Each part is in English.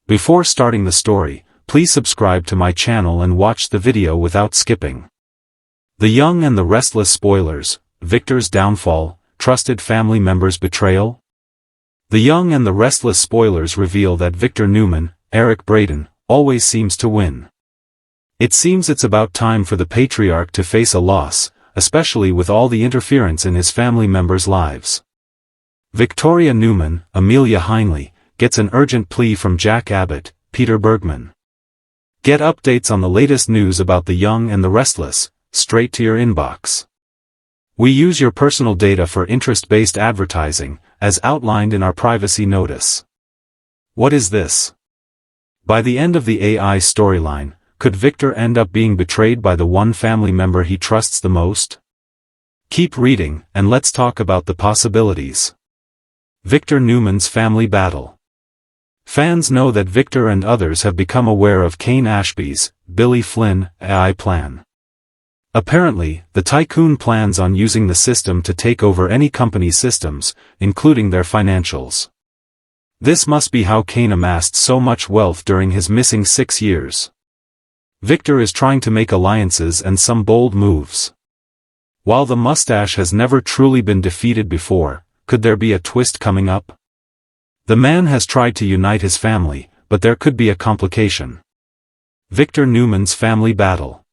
Before starting the story, please subscribe to my channel and watch the video without skipping. The Young and the Restless spoilers, Victor's downfall, trusted family members' betrayal. The Young and the Restless spoilers reveal that Victor Newman, Eric Braeden, always seems to win. It seems it's about time for the patriarch to face a loss, especially with all the interference in his family members' lives. Victoria Newman, Amelia Heinley, gets an urgent plea from Jack Abbott, Peter Bergman. Get updates on the latest news about the Young and the Restless, straight to your inbox. We use your personal data for interest-based advertising, as outlined in our privacy notice. What is this? By the end of the AI storyline, could Victor end up being betrayed by the one family member he trusts the most? Keep reading, and let's talk about the possibilities. Victor Newman's family battle. Fans know that Victor and others have become aware of Kane Ashby's, Billy Flynn, AI plan. Apparently, the tycoon plans on using the system to take over any company's systems, including their financials. This must be how Kane amassed so much wealth during his missing 6 years. Victor is trying to make alliances and some bold moves. While the mustache has never truly been defeated before, could there be a twist coming up? The man has tried to unite his family, but there could be a complication. Victor Newman's family battle.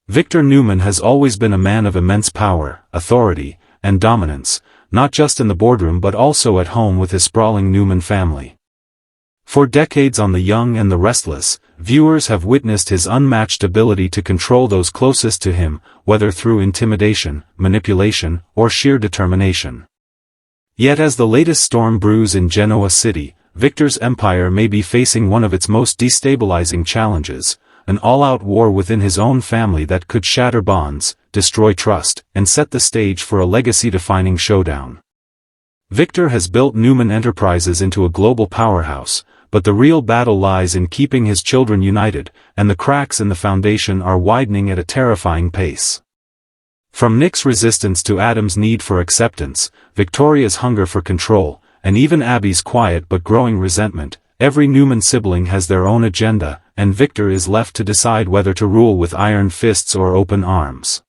Victor Newman has always been a man of immense power, authority, and dominance, not just in the boardroom but also at home with his sprawling Newman family. For decades on The Young and the Restless, viewers have witnessed his unmatched ability to control those closest to him, whether through intimidation, manipulation, or sheer determination. Yet as the latest storm brews in Genoa City, Victor's empire may be facing one of its most destabilizing challenges, an all-out war within his own family that could shatter bonds, destroy trust, and set the stage for a legacy-defining showdown. Victor has built Newman Enterprises into a global powerhouse, but the real battle lies in keeping his children united, and the cracks in the foundation are widening at a terrifying pace. From Nick's resistance to Adam's need for acceptance, Victoria's hunger for control, and even Abby's quiet but growing resentment, every Newman sibling has their own agenda, and Victor is left to decide whether to rule with iron fists or open arms.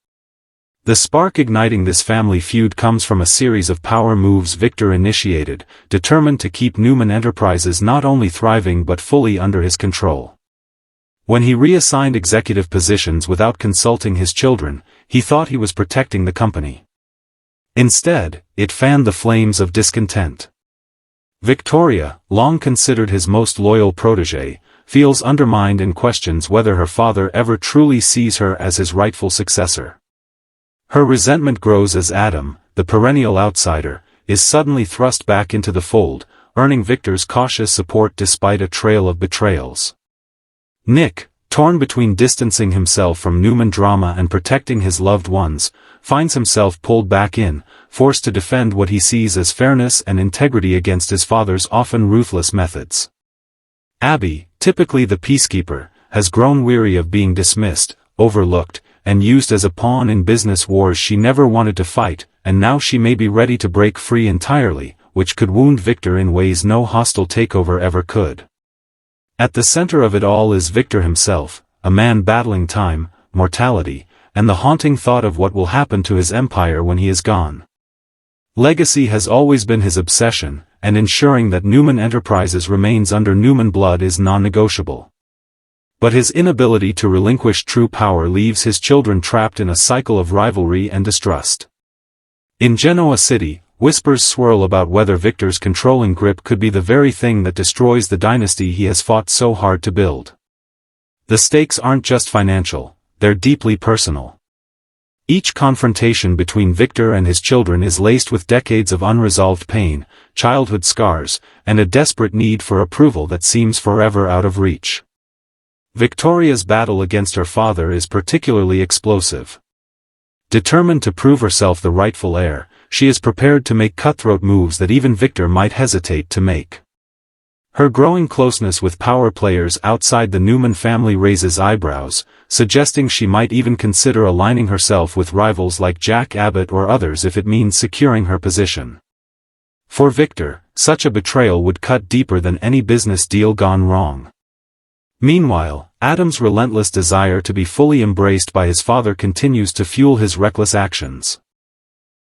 The spark igniting this family feud comes from a series of power moves Victor initiated, determined to keep Newman Enterprises not only thriving but fully under his control. When he reassigned executive positions without consulting his children, he thought he was protecting the company. Instead, it fanned the flames of discontent. Victoria, long considered his most loyal protégé, feels undermined and questions whether her father ever truly sees her as his rightful successor. Her resentment grows as Adam, the perennial outsider, is suddenly thrust back into the fold, earning Victor's cautious support despite a trail of betrayals. Nick, torn between distancing himself from Newman drama and protecting his loved ones, finds himself pulled back in, forced to defend what he sees as fairness and integrity against his father's often ruthless methods. Abby, typically the peacekeeper, has grown weary of being dismissed, overlooked, and used as a pawn in business wars she never wanted to fight, and now she may be ready to break free entirely, which could wound Victor in ways no hostile takeover ever could. At the center of it all is Victor himself, a man battling time, mortality, and the haunting thought of what will happen to his empire when he is gone. Legacy has always been his obsession, and ensuring that Newman Enterprises remains under Newman blood is non-negotiable. But his inability to relinquish true power leaves his children trapped in a cycle of rivalry and distrust. In Genoa City, whispers swirl about whether Victor's controlling grip could be the very thing that destroys the dynasty he has fought so hard to build. The stakes aren't just financial, they're deeply personal. Each confrontation between Victor and his children is laced with decades of unresolved pain, childhood scars, and a desperate need for approval that seems forever out of reach. Victoria's battle against her father is particularly explosive. Determined to prove herself the rightful heir, she is prepared to make cutthroat moves that even Victor might hesitate to make. Her growing closeness with power players outside the Newman family raises eyebrows, suggesting she might even consider aligning herself with rivals like Jack Abbott or others if it means securing her position. For Victor, such a betrayal would cut deeper than any business deal gone wrong. Meanwhile, Adam's relentless desire to be fully embraced by his father continues to fuel his reckless actions.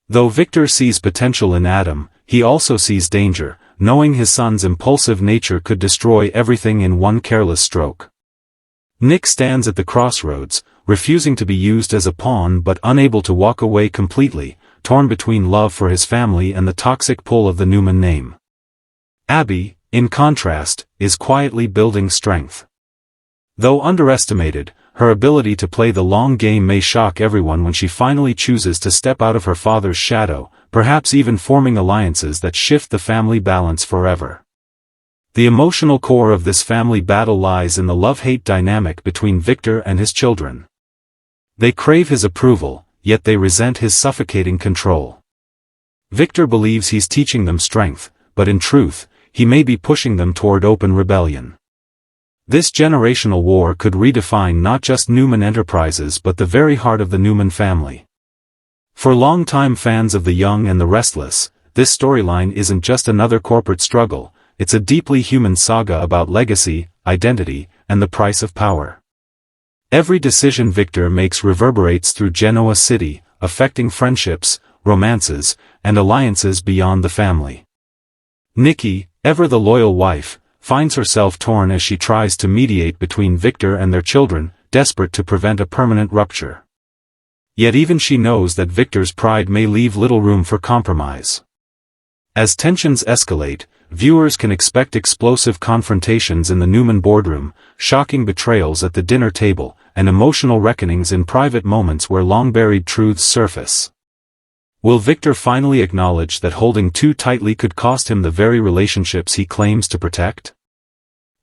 Though Victor sees potential in Adam, he also sees danger, knowing his son's impulsive nature could destroy everything in one careless stroke. Nick stands at the crossroads, refusing to be used as a pawn but unable to walk away completely, torn between love for his family and the toxic pull of the Newman name. Abby, in contrast, is quietly building strength. Though underestimated, her ability to play the long game may shock everyone when she finally chooses to step out of her father's shadow, perhaps even forming alliances that shift the family balance forever. The emotional core of this family battle lies in the love-hate dynamic between Victor and his children. They crave his approval, yet they resent his suffocating control. Victor believes he's teaching them strength, but in truth, he may be pushing them toward open rebellion. This generational war could redefine not just Newman Enterprises but the very heart of the Newman family. For longtime fans of The Young and the Restless, this storyline isn't just another corporate struggle, it's a deeply human saga about legacy, identity, and the price of power. Every decision Victor makes reverberates through Genoa City, affecting friendships, romances, and alliances beyond the family. Nikki, ever the loyal wife, finds herself torn as she tries to mediate between Victor and their children, desperate to prevent a permanent rupture. Yet even she knows that Victor's pride may leave little room for compromise. As tensions escalate, viewers can expect explosive confrontations in the Newman boardroom, shocking betrayals at the dinner table, and emotional reckonings in private moments where long-buried truths surface. Will Victor finally acknowledge that holding too tightly could cost him the very relationships he claims to protect?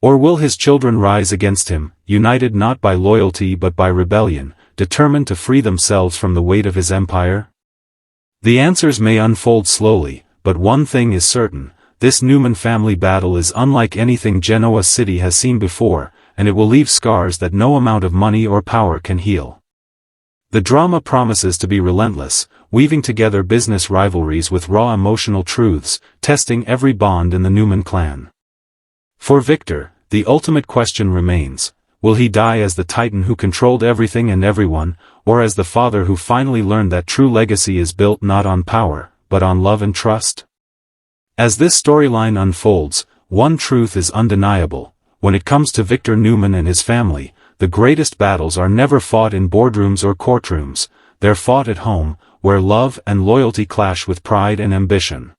Or will his children rise against him, united not by loyalty but by rebellion, determined to free themselves from the weight of his empire? The answers may unfold slowly, but one thing is certain, this Newman family battle is unlike anything Genoa City has seen before, and it will leave scars that no amount of money or power can heal. The drama promises to be relentless, weaving together business rivalries with raw emotional truths, testing every bond in the Newman clan. For Victor, the ultimate question remains, will he die as the titan who controlled everything and everyone, or as the father who finally learned that true legacy is built not on power, but on love and trust? As this storyline unfolds, one truth is undeniable: when it comes to Victor Newman and his family, the greatest battles are never fought in boardrooms or courtrooms, they're fought at home, where love and loyalty clash with pride and ambition.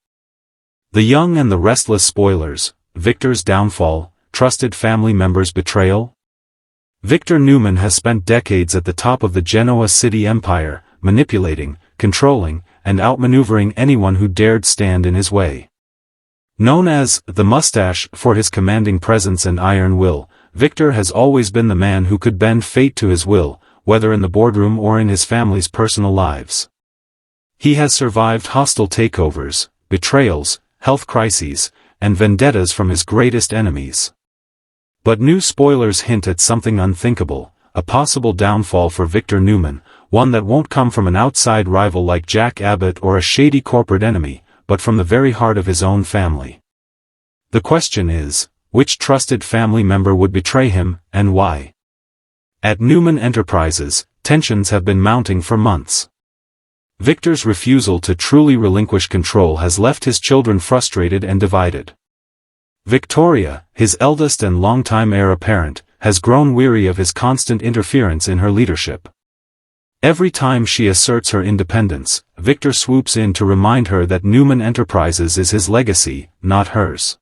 The Young and the Restless spoilers, Victor's downfall, trusted family members' betrayal. Victor Newman has spent decades at the top of the Genoa City empire, manipulating, controlling, and outmaneuvering anyone who dared stand in his way. Known as the Mustache for his commanding presence and iron will, Victor has always been the man who could bend fate to his will, whether in the boardroom or in his family's personal lives. He has survived hostile takeovers, betrayals, health crises, and vendettas from his greatest enemies. But new spoilers hint at something unthinkable, a possible downfall for Victor Newman, one that won't come from an outside rival like Jack Abbott or a shady corporate enemy, but from the very heart of his own family. The question is, which trusted family member would betray him, and why? At Newman Enterprises, tensions have been mounting for months. Victor's refusal to truly relinquish control has left his children frustrated and divided. Victoria, his eldest and longtime heir apparent, has grown weary of his constant interference in her leadership. Every time she asserts her independence, Victor swoops in to remind her that Newman Enterprises is his legacy, not hers.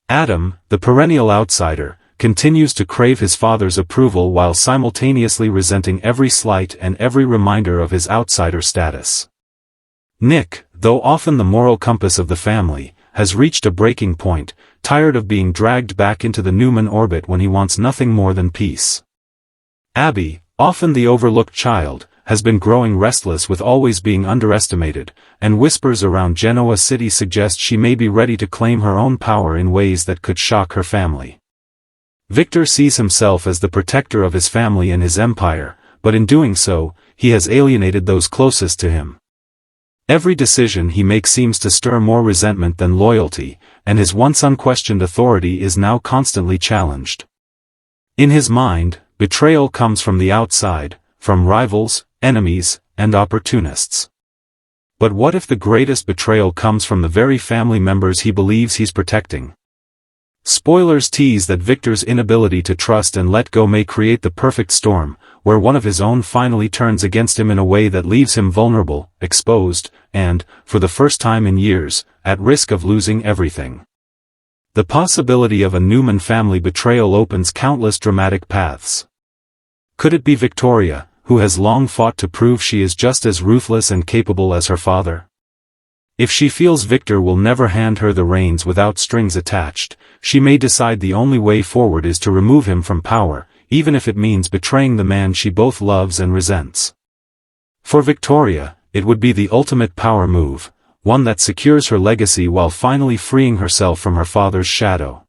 Adam, the perennial outsider, continues to crave his father's approval while simultaneously resenting every slight and every reminder of his outsider status. Nick, though often the moral compass of the family, has reached a breaking point, tired of being dragged back into the Newman orbit when he wants nothing more than peace. Abby, often the overlooked child, has been growing restless with always being underestimated, and whispers around Genoa City suggest she may be ready to claim her own power in ways that could shock her family. Victor sees himself as the protector of his family and his empire, but in doing so, he has alienated those closest to him. Every decision he makes seems to stir more resentment than loyalty, and his once unquestioned authority is now constantly challenged. In his mind, betrayal comes from the outside, from rivals, enemies, and opportunists. But what if the greatest betrayal comes from the very family members he believes he's protecting? Spoilers tease that Victor's inability to trust and let go may create the perfect storm, where one of his own finally turns against him in a way that leaves him vulnerable, exposed, and, for the first time in years, at risk of losing everything. The possibility of a Newman family betrayal opens countless dramatic paths. Could it be Victoria, who has long fought to prove she is just as ruthless and capable as her father? If she feels Victor will never hand her the reins without strings attached, she may decide the only way forward is to remove him from power, even if it means betraying the man she both loves and resents. For Victoria, it would be the ultimate power move, one that secures her legacy while finally freeing herself from her father's shadow.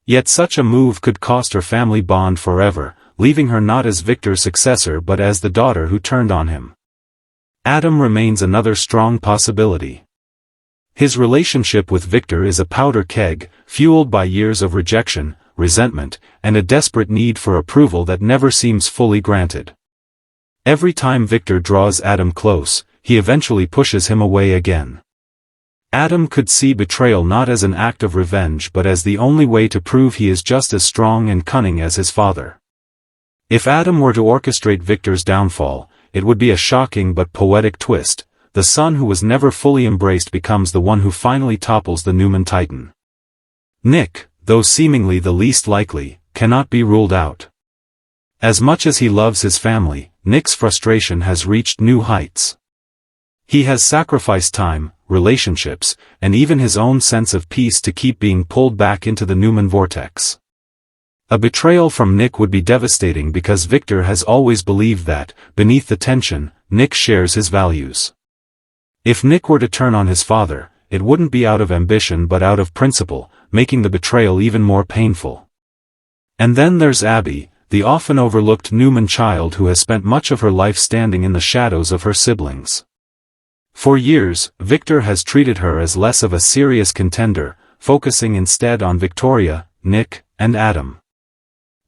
Yet such a move could cost her family bond forever, leaving her not as Victor's successor but as the daughter who turned on him. Adam remains another strong possibility. His relationship with Victor is a powder keg, fueled by years of rejection, resentment, and a desperate need for approval that never seems fully granted. Every time Victor draws Adam close, he eventually pushes him away again. Adam could see betrayal not as an act of revenge but as the only way to prove he is just as strong and cunning as his father. If Adam were to orchestrate Victor's downfall, it would be a shocking but poetic twist. The son who was never fully embraced becomes the one who finally topples the Newman titan. Nick, though seemingly the least likely, cannot be ruled out. As much as he loves his family, Nick's frustration has reached new heights. He has sacrificed time, relationships, and even his own sense of peace to keep being pulled back into the Newman vortex. A betrayal from Nick would be devastating because Victor has always believed that, beneath the tension, Nick shares his values. If Nick were to turn on his father, it wouldn't be out of ambition but out of principle, making the betrayal even more painful. And then there's Abby, the often overlooked Newman child who has spent much of her life standing in the shadows of her siblings. For years, Victor has treated her as less of a serious contender, focusing instead on Victoria, Nick, and Adam.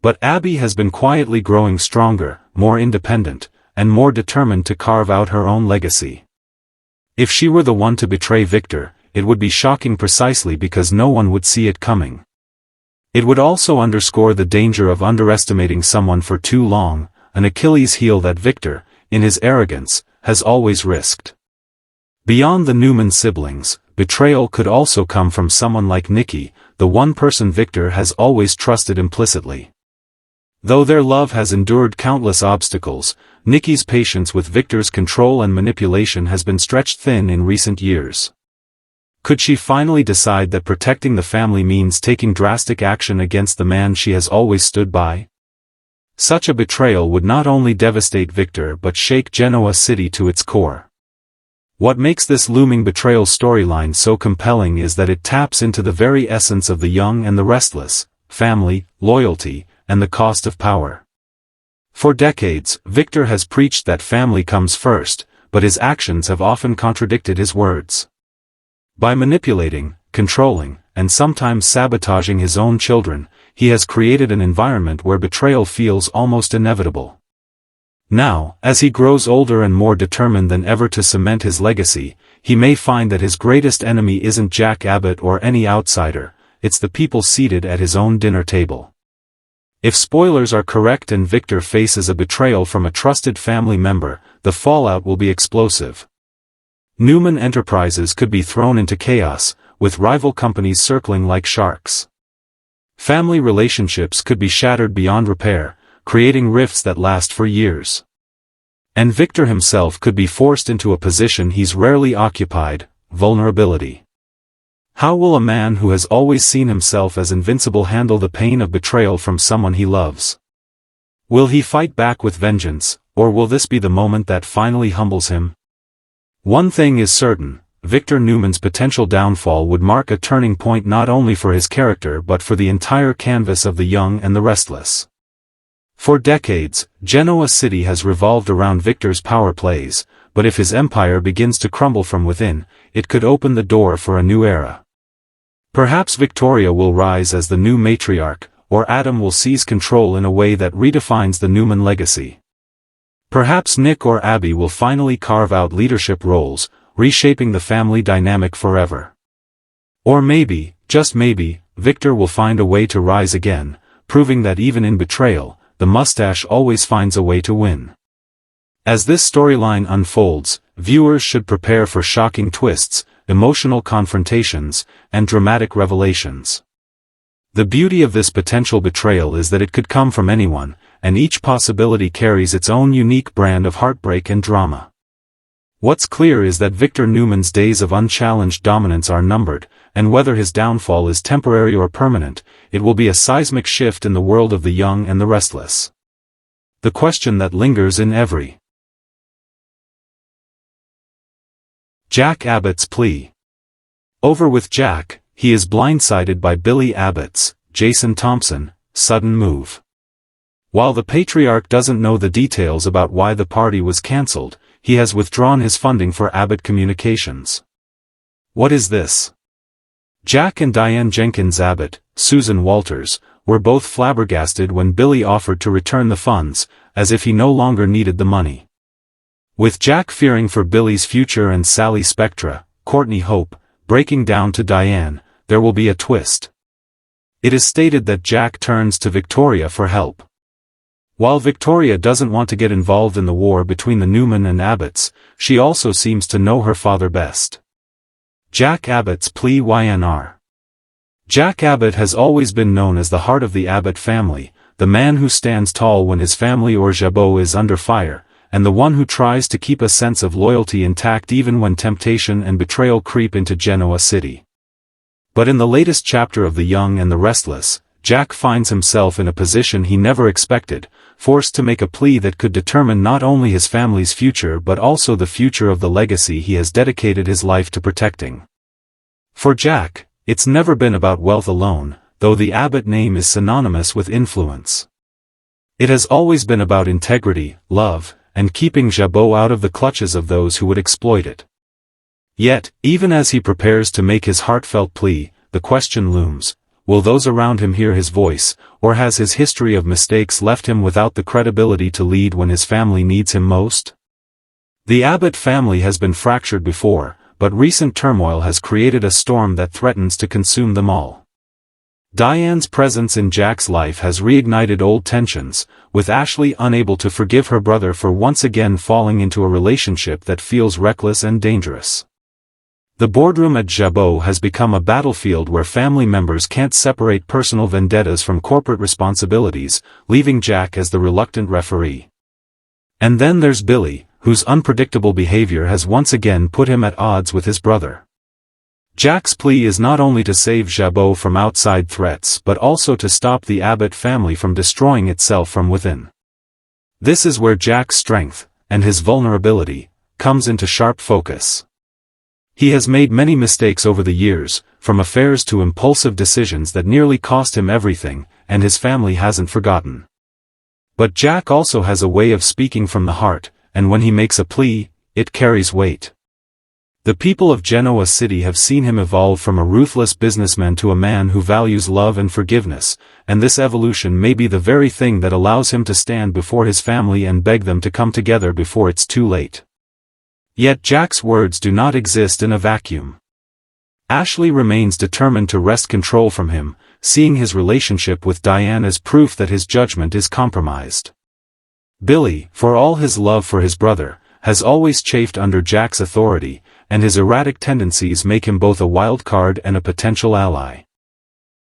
But Abby has been quietly growing stronger, more independent, and more determined to carve out her own legacy. If she were the one to betray Victor, it would be shocking precisely because no one would see it coming. It would also underscore the danger of underestimating someone for too long, an Achilles heel that Victor, in his arrogance, has always risked. Beyond the Newman siblings, betrayal could also come from someone like Nikki, the one person Victor has always trusted implicitly. Though their love has endured countless obstacles, Nikki's patience with Victor's control and manipulation has been stretched thin in recent years. Could she finally decide that protecting the family means taking drastic action against the man she has always stood by? Such a betrayal would not only devastate Victor but shake Genoa City to its core. What makes this looming betrayal storyline so compelling is that it taps into the very essence of the young and the restless, family, loyalty, and the cost of power. For decades, Victor has preached that family comes first, but his actions have often contradicted his words. By manipulating, controlling, and sometimes sabotaging his own children, he has created an environment where betrayal feels almost inevitable. Now, as he grows older and more determined than ever to cement his legacy, he may find that his greatest enemy isn't Jack Abbott or any outsider, it's the people seated at his own dinner table. If spoilers are correct and Victor faces a betrayal from a trusted family member, the fallout will be explosive. Newman Enterprises could be thrown into chaos, with rival companies circling like sharks. Family relationships could be shattered beyond repair, creating rifts that last for years. And Victor himself could be forced into a position he's rarely occupied, vulnerability. How will a man who has always seen himself as invincible handle the pain of betrayal from someone he loves? Will he fight back with vengeance, or will this be the moment that finally humbles him? One thing is certain, Victor Newman's potential downfall would mark a turning point not only for his character but for the entire canvas of the young and the restless. For decades, Genoa City has revolved around Victor's power plays, but if his empire begins to crumble from within, it could open the door for a new era. Perhaps Victoria will rise as the new matriarch, or Adam will seize control in a way that redefines the Newman legacy. Perhaps Nick or Abby will finally carve out leadership roles, reshaping the family dynamic forever. Or maybe, just maybe, Victor will find a way to rise again, proving that even in betrayal, the mustache always finds a way to win. As this storyline unfolds, viewers should prepare for shocking twists, emotional confrontations, and dramatic revelations. The beauty of this potential betrayal is that it could come from anyone, and each possibility carries its own unique brand of heartbreak and drama. What's clear is that Victor Newman's days of unchallenged dominance are numbered, and whether his downfall is temporary or permanent, it will be a seismic shift in the world of the young and the restless. The question that lingers in every Jack Abbott's plea. Over with Jack, he is blindsided by Billy Abbott's, Jason Thompson, sudden move. While the patriarch doesn't know the details about why the party was cancelled, he has withdrawn his funding for Abbott Communications. What is this? Jack and Diane Jenkins Abbott, Susan Walters, were both flabbergasted when Billy offered to return the funds, as if he no longer needed the money. With Jack fearing for Billy's future and Sally Spectra, Courtney Hope, breaking down to Diane, there will be a twist. It is stated that Jack turns to Victoria for help. While Victoria doesn't want to get involved in the war between the Newman and Abbotts, she also seems to know her father best. Jack Abbott's plea. Y&R. Jack Abbott has always been known as the heart of the Abbott family, the man who stands tall when his family or Jabot is under fire, and the one who tries to keep a sense of loyalty intact even when temptation and betrayal creep into Genoa City. But in the latest chapter of The Young and the Restless, Jack finds himself in a position he never expected, forced to make a plea that could determine not only his family's future but also the future of the legacy he has dedicated his life to protecting. For Jack, it's never been about wealth alone, though the Abbott name is synonymous with influence. It has always been about integrity, love, and keeping Jabot out of the clutches of those who would exploit it. Yet, even as he prepares to make his heartfelt plea, the question looms, will those around him hear his voice, or has his history of mistakes left him without the credibility to lead when his family needs him most? The Abbott family has been fractured before, but recent turmoil has created a storm that threatens to consume them all. Diane's presence in Jack's life has reignited old tensions, with Ashley unable to forgive her brother for once again falling into a relationship that feels reckless and dangerous. The boardroom at Jabot has become a battlefield where family members can't separate personal vendettas from corporate responsibilities, leaving Jack as the reluctant referee. And then there's Billy, whose unpredictable behavior has once again put him at odds with his brother. Jack's plea is not only to save Jabot from outside threats but also to stop the Abbott family from destroying itself from within. This is where Jack's strength, and his vulnerability, comes into sharp focus. He has made many mistakes over the years, from affairs to impulsive decisions that nearly cost him everything, and his family hasn't forgotten. But Jack also has a way of speaking from the heart, and when he makes a plea, it carries weight. The people of Genoa City have seen him evolve from a ruthless businessman to a man who values love and forgiveness, and this evolution may be the very thing that allows him to stand before his family and beg them to come together before it's too late. Yet Jack's words do not exist in a vacuum. Ashley remains determined to wrest control from him, seeing his relationship with Diane as proof that his judgment is compromised. Billy, for all his love for his brother, has always chafed under Jack's authority, and his erratic tendencies make him both a wild card and a potential ally.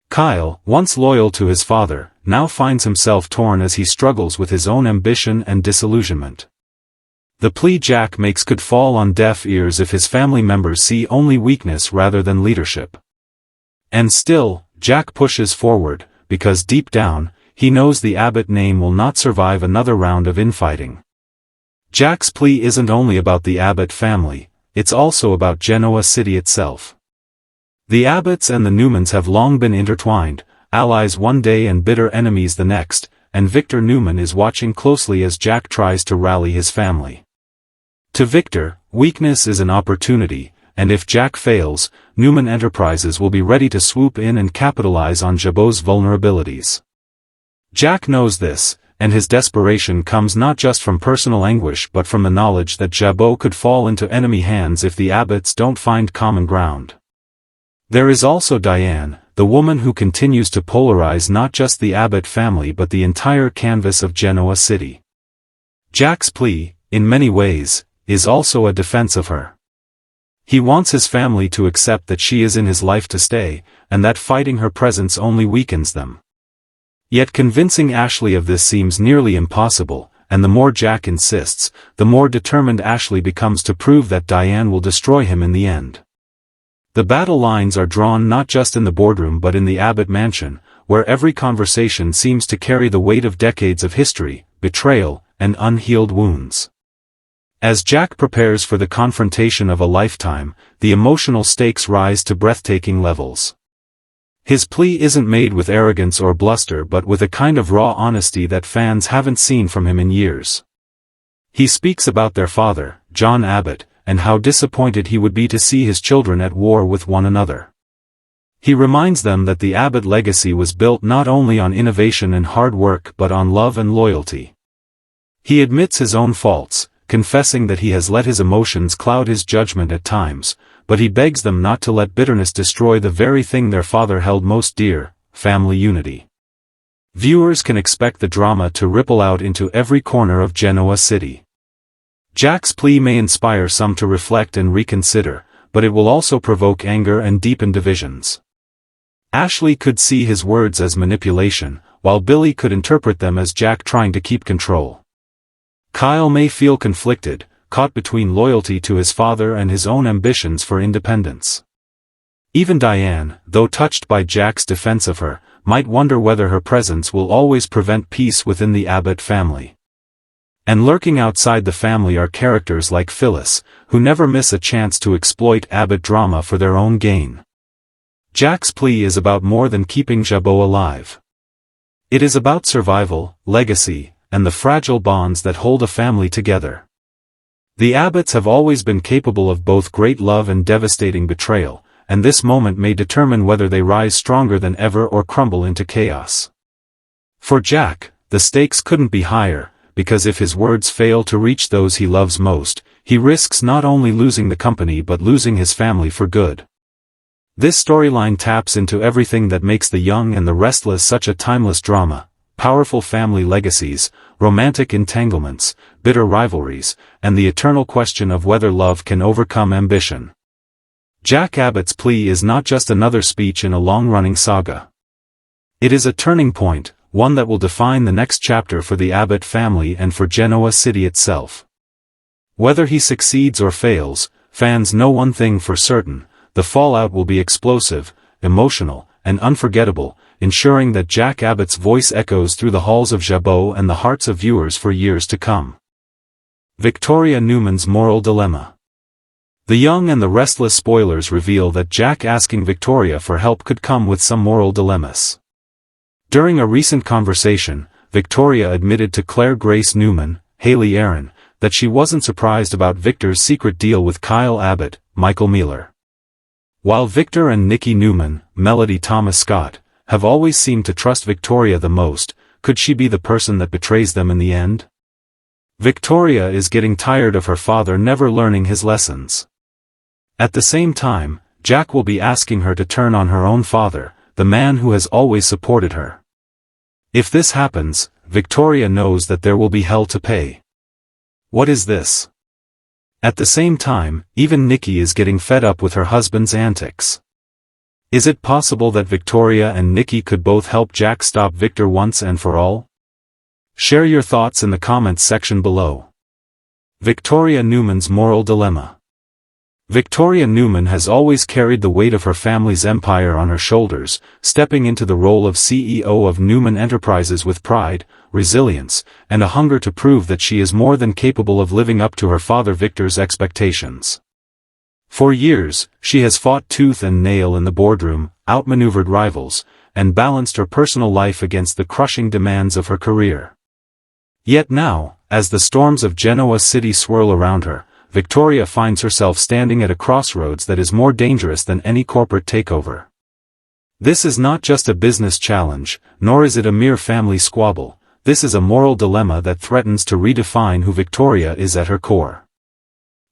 Kyle, once loyal to his father, now finds himself torn as he struggles with his own ambition and disillusionment. The plea Jack makes could fall on deaf ears if his family members see only weakness rather than leadership. And still, Jack pushes forward, because deep down, he knows the Abbott name will not survive another round of infighting. Jack's plea isn't only about the Abbott family, it's also about Genoa City itself. The Abbotts and the Newmans have long been intertwined, allies one day and bitter enemies the next, and Victor Newman is watching closely as Jack tries to rally his family. To Victor, weakness is an opportunity, and if Jack fails, Newman Enterprises will be ready to swoop in and capitalize on Jabot's vulnerabilities. Jack knows this, and his desperation comes not just from personal anguish but from the knowledge that Jabot could fall into enemy hands if the Abbotts don't find common ground. There is also Diane, the woman who continues to polarize not just the Abbott family but the entire canvas of Genoa City. Jack's plea, in many ways, is also a defense of her. He wants his family to accept that she is in his life to stay, and that fighting her presence only weakens them. Yet convincing Ashley of this seems nearly impossible, and the more Jack insists, the more determined Ashley becomes to prove that Diane will destroy him in the end. The battle lines are drawn not just in the boardroom but in the Abbott mansion, where every conversation seems to carry the weight of decades of history, betrayal, and unhealed wounds. As Jack prepares for the confrontation of a lifetime, the emotional stakes rise to breathtaking levels. His plea isn't made with arrogance or bluster but with a kind of raw honesty that fans haven't seen from him in years. He speaks about their father, John Abbott, and how disappointed he would be to see his children at war with one another. He reminds them that the Abbott legacy was built not only on innovation and hard work but on love and loyalty. He admits his own faults, confessing that he has let his emotions cloud his judgment at times, but he begs them not to let bitterness destroy the very thing their father held most dear, family unity. Viewers can expect the drama to ripple out into every corner of Genoa City. Jack's plea may inspire some to reflect and reconsider, but it will also provoke anger and deepen divisions. Ashley could see his words as manipulation, while Billy could interpret them as Jack trying to keep control. Kyle may feel conflicted, caught between loyalty to his father and his own ambitions for independence. Even Diane, though touched by Jack's defense of her, might wonder whether her presence will always prevent peace within the Abbott family. And lurking outside the family are characters like Phyllis, who never miss a chance to exploit Abbott drama for their own gain. Jack's plea is about more than keeping Jabot alive. It is about survival, legacy, and the fragile bonds that hold a family together. The Abbotts have always been capable of both great love and devastating betrayal, and this moment may determine whether they rise stronger than ever or crumble into chaos. For Jack, the stakes couldn't be higher, because if his words fail to reach those he loves most, he risks not only losing the company but losing his family for good. This storyline taps into everything that makes The Young and the Restless such a timeless drama: powerful family legacies, romantic entanglements, bitter rivalries, and the eternal question of whether love can overcome ambition. Jack Abbott's plea is not just another speech in a long-running saga. It is a turning point, one that will define the next chapter for the Abbott family and for Genoa City itself. Whether he succeeds or fails, fans know one thing for certain: the fallout will be explosive, emotional, and unforgettable, ensuring that Jack Abbott's voice echoes through the halls of Jabot and the hearts of viewers for years to come. Victoria Newman's moral dilemma. The Young and the Restless spoilers reveal that Jack asking Victoria for help could come with some moral dilemmas. During a recent conversation, Victoria admitted to Claire Grace Newman, Haley Aaron, that she wasn't surprised about Victor's secret deal with Kyle Abbott, Michael Mealer. While Victor and Nikki Newman, Melody Thomas Scott, have always seemed to trust Victoria the most, could she be the person that betrays them in the end? Victoria is getting tired of her father never learning his lessons. At the same time, Jack will be asking her to turn on her own father, the man who has always supported her. If this happens, Victoria knows that there will be hell to pay. What is this? At the same time, even Nikki is getting fed up with her husband's antics. Is it possible that Victoria and Nikki could both help Jack stop Victor once and for all? Share your thoughts in the comments section below. Victoria Newman's moral dilemma. Victoria Newman has always carried the weight of her family's empire on her shoulders, stepping into the role of CEO of Newman Enterprises with pride, resilience, and a hunger to prove that she is more than capable of living up to her father Victor's expectations. For years, she has fought tooth and nail in the boardroom, outmaneuvered rivals, and balanced her personal life against the crushing demands of her career. Yet now, as the storms of Genoa City swirl around her, Victoria finds herself standing at a crossroads that is more dangerous than any corporate takeover. This is not just a business challenge, nor is it a mere family squabble. This is a moral dilemma that threatens to redefine who Victoria is at her core.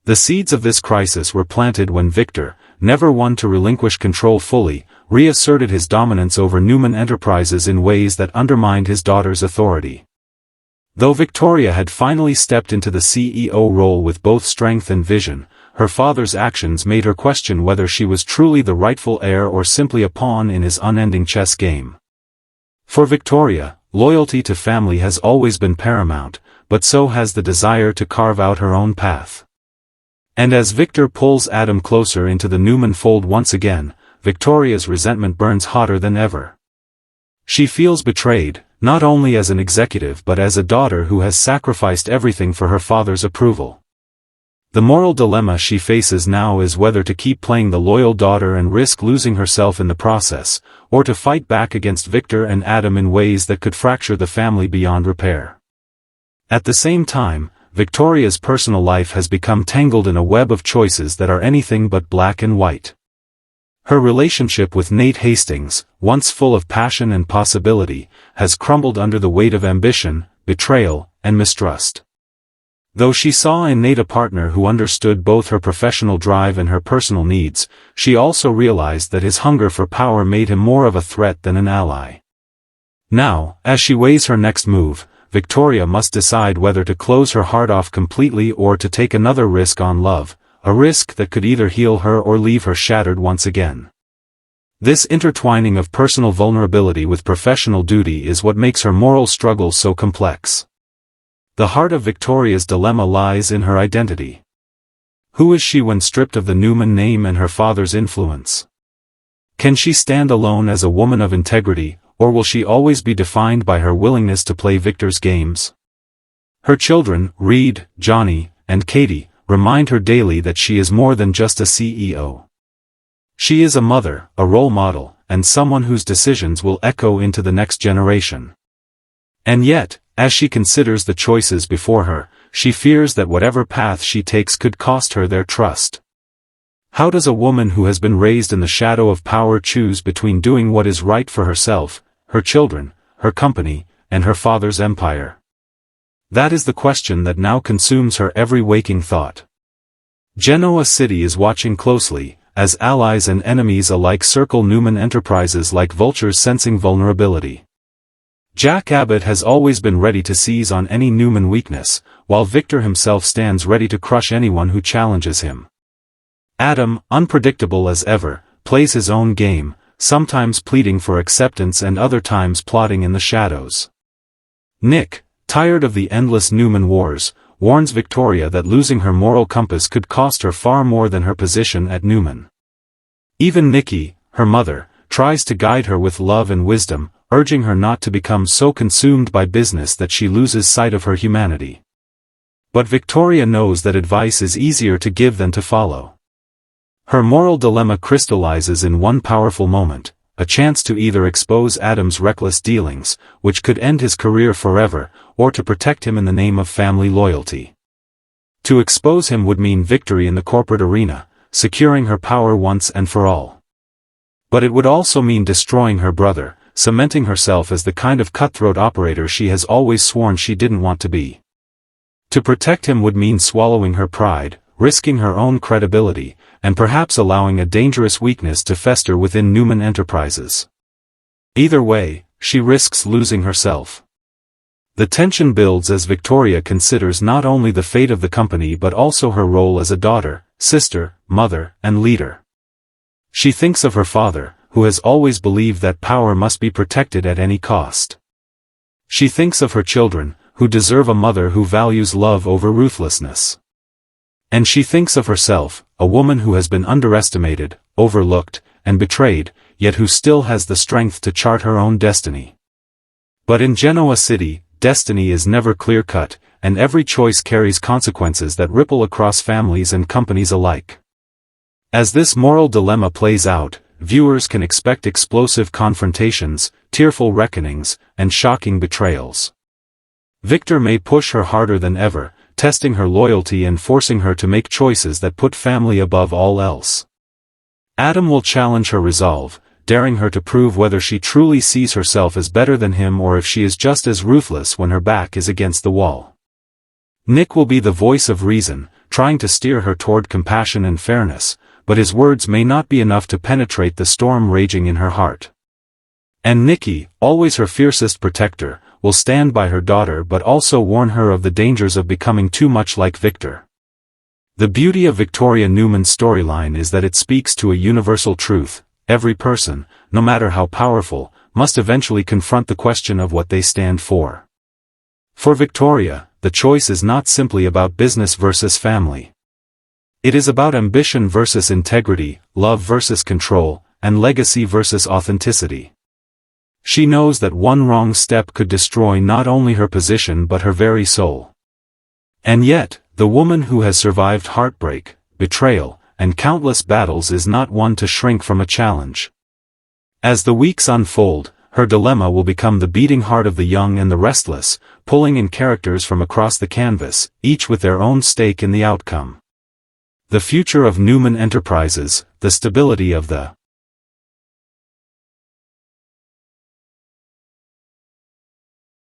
The seeds of this crisis were planted when Victor, never one to relinquish control fully, reasserted his dominance over Newman Enterprises in ways that undermined his daughter's authority. Though Victoria had finally stepped into the CEO role with both strength and vision, her father's actions made her question whether she was truly the rightful heir or simply a pawn in his unending chess game. For Victoria, loyalty to family has always been paramount, but so has the desire to carve out her own path. And as Victor pulls Adam closer into the Newman fold once again, Victoria's resentment burns hotter than ever. She feels betrayed, not only as an executive but as a daughter who has sacrificed everything for her father's approval. The moral dilemma she faces now is whether to keep playing the loyal daughter and risk losing herself in the process, or to fight back against Victor and Adam in ways that could fracture the family beyond repair. At the same time, Victoria's personal life has become tangled in a web of choices that are anything but black and white. Her relationship with Nate Hastings, once full of passion and possibility, has crumbled under the weight of ambition, betrayal, and mistrust. Though she saw in Nate a partner who understood both her professional drive and her personal needs, she also realized that his hunger for power made him more of a threat than an ally. Now, as she weighs her next move, Victoria must decide whether to close her heart off completely or to take another risk on love, a risk that could either heal her or leave her shattered once again. This intertwining of personal vulnerability with professional duty is what makes her moral struggle so complex. The heart of Victoria's dilemma lies in her identity. Who is she when stripped of the Newman name and her father's influence? Can she stand alone as a woman of integrity, or will she always be defined by her willingness to play Victor's games? Her children, Reed, Johnny, and Katie, remind her daily that she is more than just a CEO. She is a mother, a role model, and someone whose decisions will echo into the next generation. And yet, as she considers the choices before her, she fears that whatever path she takes could cost her their trust. How does a woman who has been raised in the shadow of power choose between doing what is right for herself, her children, her company, and her father's empire? That is the question that now consumes her every waking thought. Genoa City is watching closely, as allies and enemies alike circle Newman Enterprises like vultures sensing vulnerability. Jack Abbott has always been ready to seize on any Newman weakness, while Victor himself stands ready to crush anyone who challenges him. Adam, unpredictable as ever, plays his own game, sometimes pleading for acceptance and other times plotting in the shadows. Nick, tired of the endless Newman wars, warns Victoria that losing her moral compass could cost her far more than her position at Newman. Even Nikki, her mother, tries to guide her with love and wisdom, urging her not to become so consumed by business that she loses sight of her humanity. But Victoria knows that advice is easier to give than to follow. Her moral dilemma crystallizes in one powerful moment, a chance to either expose Adam's reckless dealings, which could end his career forever, or to protect him in the name of family loyalty. To expose him would mean victory in the corporate arena, securing her power once and for all. But it would also mean destroying her brother, cementing herself as the kind of cutthroat operator she has always sworn she didn't want to be. To protect him would mean swallowing her pride, risking her own credibility, and perhaps allowing a dangerous weakness to fester within Newman Enterprises. Either way, she risks losing herself. The tension builds as Victoria considers not only the fate of the company but also her role as a daughter, sister, mother, and leader. She thinks of her father, who has always believed that power must be protected at any cost. She thinks of her children, who deserve a mother who values love over ruthlessness. And she thinks of herself, a woman who has been underestimated, overlooked, and betrayed, yet who still has the strength to chart her own destiny. But in Genoa City, destiny is never clear-cut, and every choice carries consequences that ripple across families and companies alike. As this moral dilemma plays out, viewers can expect explosive confrontations, tearful reckonings, and shocking betrayals. Victor may push her harder than ever, testing her loyalty and forcing her to make choices that put family above all else. Adam will challenge her resolve, daring her to prove whether she truly sees herself as better than him or if she is just as ruthless when her back is against the wall. Nick will be the voice of reason, trying to steer her toward compassion and fairness, but his words may not be enough to penetrate the storm raging in her heart. And Nikki, always her fiercest protector, will stand by her daughter but also warn her of the dangers of becoming too much like Victor. The beauty of Victoria Newman's storyline is that it speaks to a universal truth: every person, no matter how powerful, must eventually confront the question of what they stand for. For Victoria, the choice is not simply about business versus family. It is about ambition versus integrity, love versus control, and legacy versus authenticity. She knows that one wrong step could destroy not only her position but her very soul. And yet, the woman who has survived heartbreak, betrayal, and countless battles is not one to shrink from a challenge. As the weeks unfold, her dilemma will become the beating heart of the young and the restless, pulling in characters from across the canvas, each with their own stake in the outcome. The future of Newman Enterprises, the stability of the